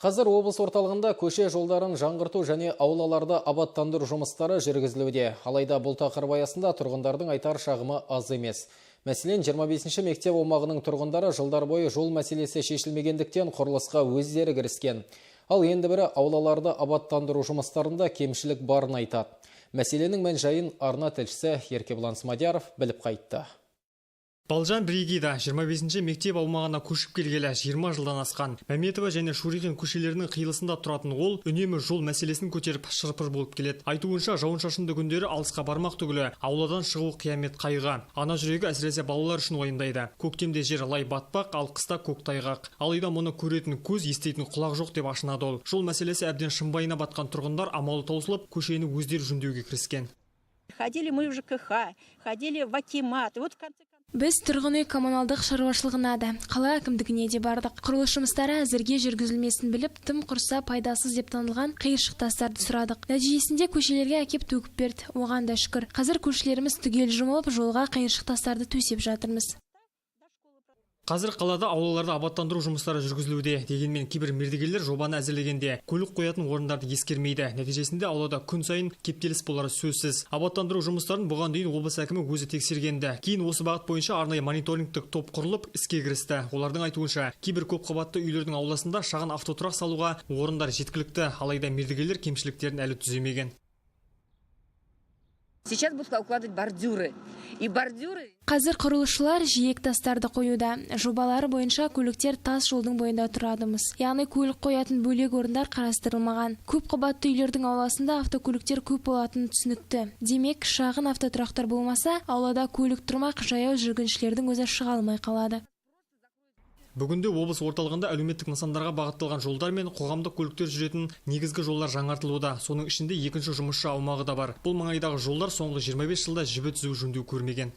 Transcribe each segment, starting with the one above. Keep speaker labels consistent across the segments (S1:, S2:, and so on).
S1: Қазір облыс орталығында көше жолдарын жаңғырту және аулаларды абаттандыру жұмыстары жүргізілуде. Алайда бұл тақырып аясында тұрғындардың айтар шағымы аз емес. Мәселен, 25-ші мектеп аумағының тұрғындары жылдар бойы жол мәселесі шешілмегендіктен құрылысқа өздері кіріскен. Ал енді бірі аулаларды абаттандыру жұмыстарында кемшілік барын айтады. Мәселенің мән-жайын арна тілшісі Еркебұлан Смадияров біліп қайтты.
S2: Балжан Бригида 25-ші мектеп аумағына көшіп келгелі 20 жылдан асқан. Мәметова және Шурихин көшелерінің қиылысында тұратын ол үнемі жол мәселесін көтеріп шырпыр болып келеді. Айтуынша, жауын-шашынды күндері алысқа бармақ түгілі ауладан шығу қиямет қайғы. Ана жүрегі әсіресе балалар үшін уайымдайды. Көктемде жер лай батпақ, ал қыста көктайғақ. Алайда мұны көретін көз, естейтін құлақ жоқ деп ашынады ол. Жол мәселесі әбден шымбайына батқан тұрғындар амалы таусылып, көшені өздері жөндеуге кіріскен.
S3: Ходили мы в ЖКХ, ходили в Акимат. Вот в конце
S4: Біз тұрғын үй коммуналдық шаруашылығына да, қала әкімдігіне де бардық. Құрылыс жұмыстары әзірге жүргізілмесін біліп, тым құрса пайдасыз деп танылған қиыршық тастарды сұрадық. Нәтижесінде көшелерге әкеп төгіп берді. Оған да шүкір. Қазір көшелеріміз түгел жұмылып, жолға қиыршық тастарды төсеп жатырмыз.
S2: Қазір қалада аулаларды абаттандыру жұмыстары жүргізілуде. Дегенмен кейбір мердігерлер жобаны әзірлегенде көлік қоятын орындарды ескермейді. Нәтижесінде аулада күн сайын кептеліс болары сөзсіз. Абаттандыру жұмыстарын бұған дейін облыс әкімі өзі тексергенді. Кейін осы бағыт бойынша арнайы мониторингтік топ құрылып іске кірісті. Олардың айтуынша, кейбір көпқабатты үйлердің ауласында шағын автотұрақ салуға орындар жеткілікті. Алайда мердігерлер кемшіліктерін әлі түземеген.
S3: Сейчас будут укладывать бордюры. И бордюры...
S4: Қазір құрылысшылар жиек тастарды қоюда. Жобалары бойынша көліктер тас жолдың бойында тұрадымыз. Яғни көлік қоятын бөлек орындар қарастырылмаған. Көп қабатты үйлердің ауласында автокөліктер көп болатыны түсінікті. Демек, шағын автотұрақтар болмаса, аулада көлік тұрмақ, жаяу жүргіншілердің өзі шыға алмай қалады.
S2: Бүгінде облыс орталығында әлеуметтік нысандарға бағытталған жолдар мен қоғамдық көліктер жүретін негізгі жолдар жаңартылуда. Соның ішінде екінші жұмысшы аумағы да бар. Бұл маңайдағы жолдар соңғы 25 жылда жібі түзу жөндеу көрмеген.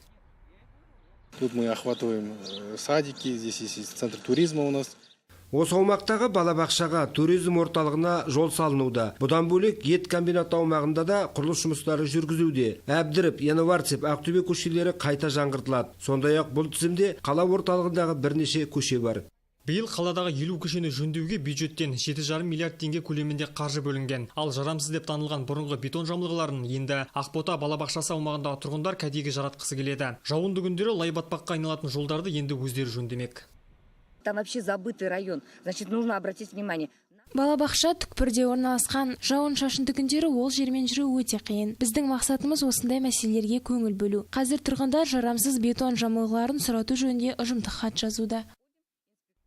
S5: Тут мы охватываем садики, здесь есть центр туризма у нас.
S6: Осы аумақтағы балабақшаға, туризм орталығына жол салынуда. Бұдан бөлек ет комбинаты аумағында да құрылыс жұмыстары жүргізуде. Әбдіріп, Январцев, Ақтөбе көшелері қайта жаңғыртылады. Сондай-ақ бұл тізімде қала орталығындағы бірнеше көше бар.
S2: Биыл қаладағы 50 көшені жөндеуге бюджеттен 7,5 миллиард теңге көлемінде қаржы бөлінген. Ал жарамсыз деп танылған бұрынғы бетон жамылғыларын енді Ақбота балабақшасы аумағындағы тұрғындар кәдеге жаратқысы келеді. Жауынды күндері лай батпаққа айналатын жолдарды енді өздері жөндемек.
S3: Там вообще забытый район. Значит, нужно обратить внимание.
S4: Балабақша түкпірде орналасқан. Жауын-шашынды күндері ол жермен жүру өте қиын. Біздің мақсатымыз осындай мәселелерге көңіл бөлу. Қазір тұрғындар жарамсыз бетон жамылғыларын сұрату жөнінде ұжымдық хат жазуда.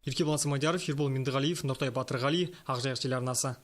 S2: Еркебұлан Смадияров, Ербол Меңдіғалиев, Нұртай Батырғали, Ақжайық телеарнасы.